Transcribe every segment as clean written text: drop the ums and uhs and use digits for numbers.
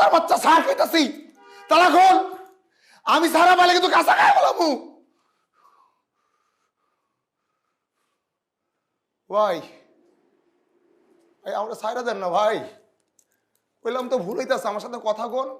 কুত্তার বাচ্চা সার কইতাছি তালা খোল। আমি সারা পাইলে কিন্তু কাঁচা খাই বলামু। ভাই ভাই আমরা সাইরা দেন না ভাই, বললাম তো ভুল হইতেছে, আমার সাথে কথা কোন।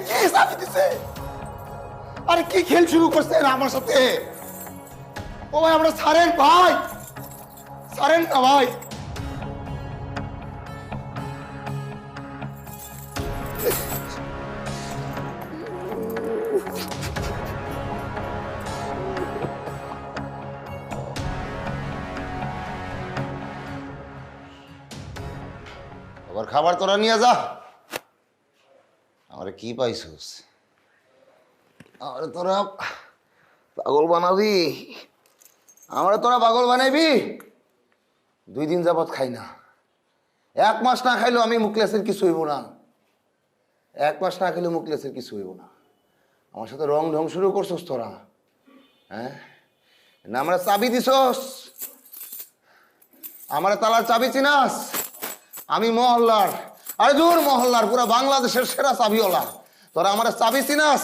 কি চাবি দিছে? আরে কি খেল শুরু করছেন আমার সাথে? ও ভাই আমরা ছাড়েন ভাই, ছাড়েন না ভাই। আবার খাবার তোরা নিয়ে যা। আমার কি পাইছিস? আমার তোরা পাগল বানাবি, আমরা তোরা পাগল বানাইবি। 2 দিন যাবত খাই না, 1 মাস না খাইলেও আমি মুখলেসের কিছু হইব না। 1 মাস না খাইলেও মুখলেসের কিছু হইব না। আমার সাথে রং ঢং শুরু করছস তোরা, হ্যাঁ? না আমরা চাবি দিছস, আমার তালার চাবি চিনাস? আমি মহল্লার, আরে দূর মহল্লার, পুরা বাংলাদেশের সেরা চাবিওয়ালা। তোরা আমার চাবি চিনাস?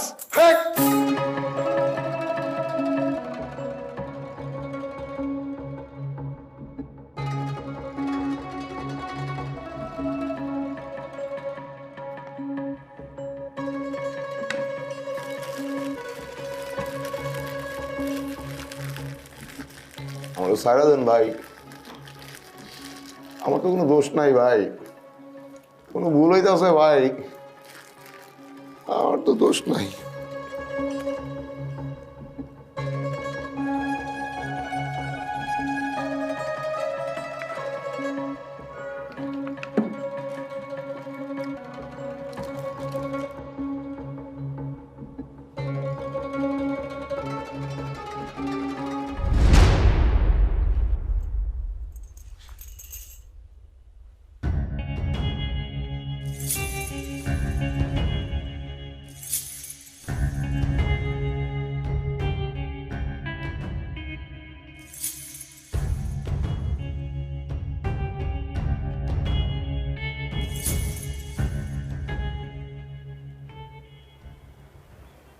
আমার সারা দেন ভাই, আমার তো কোনো দোষ নাই ভাই, কোনো ভুল হইতেছে ভাই, আমার তো দোষ নাই।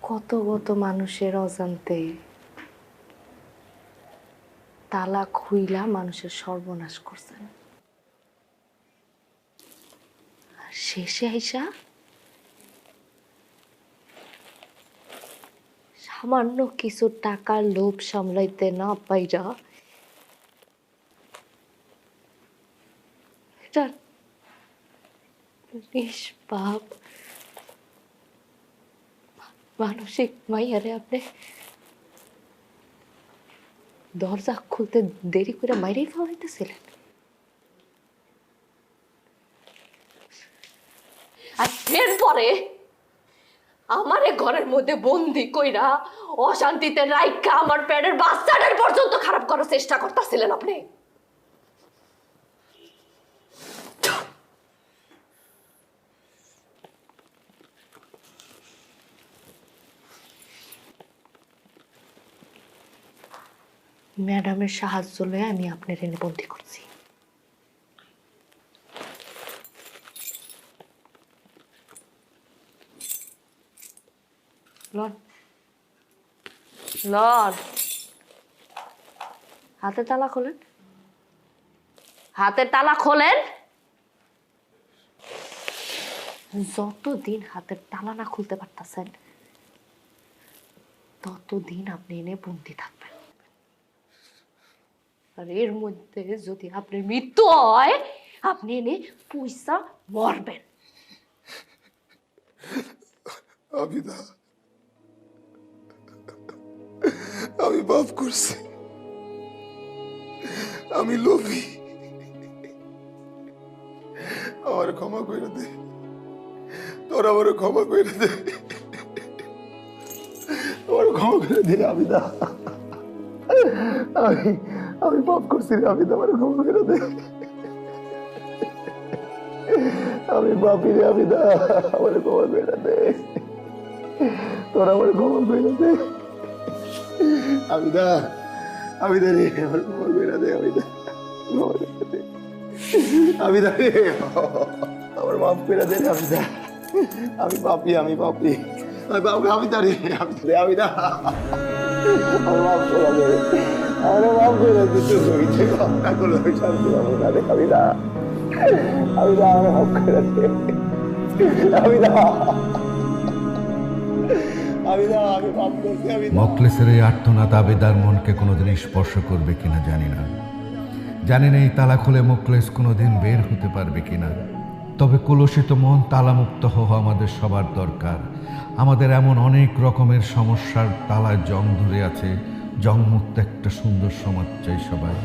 কত কত মানুষের অজান্তে তালা খুইলা মানুষের সর্বনাশ করছেন, আর শেষে আইসা সামান্য কিছু টাকার লোভ সামলাইতে না পাইরা এটা নিষ্পাপ মানসিক মাইয়ারে আপনি দরজা খুলতে দেরি করে বাইরেই ফেলাইতেছিলেন। আর এরপরে আমারে ঘরের মধ্যে বন্দি কইরা অশান্তিতে রাইখা আমার পেটের বাচ্চাটার পর্যন্ত খারাপ করার চেষ্টা করতেছিলেন আপনি। ম্যাডামের সাহায্য লয়ে আমি আপনার এনে বন্দি করছি। লন লন, হাতে তালা খোলেন, হাতের তালা খোলেন। যতদিন হাতের তালা না খুলতে পারতেছেন ততদিন আপনি এনে বন্দি থাকবেন। আর এর মধ্যে যদি আপনার মৃত্যু হয় আপনি এনে পয়সা মরবেন। আবিদা, আমি পাপ করছি, আমি লোভী, আমার ক্ষমা করে দে, তোর আমার ক্ষমা করে দে, আমার ক্ষমা করে দে আবিদা, আমি আমি পাপ করছি রে আবিদা, আমার ক্ষমা করে দে, আমি পাপি রে আবিদা, আমার ক্ষমা করে দে, তোর আমার ক্ষমা করে দে আবিদা, আবিদা রে আমার ক্ষমা করে দে আবিদা, ক্ষমা করে দে আবিদা রে, আমার মাফ করে দে রে আবিদা, আমি পাপি, আমি পাপি, আমি পাপি আবিদা রে, আবিদা রে আবিদা, আমার মাফ করে দে, আমার মাফ করে দে, তুই হইতে কথা করলে শান্তি পাবো না রে আবিদা, আবিদা আমার মাফ করে দে আবিদা, আবিদা আমি পাপ করছি আবিদা। মখলেসের এই আর্তনাদ আবেদার মনকে কোনোদিন স্পর্শ করবে কিনা জানি না, জানি না এই তালা খুলে মখলেস কোনোদিন বের হতে পারবে কিনা। তবে কলুষিত মন তালামুক্ত হওয়া আমাদের সবার দরকার। আমাদের এমন অনেক রকমের সমস্যার তালায় জং ধরে আছে, জংমুক্ত একটা সুন্দর সমাজ চাই সবাই।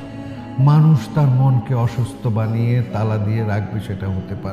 মানুষ তার মনকে অসুস্থ বানিয়ে তালা দিয়ে রাখবে সেটা হতে পারে।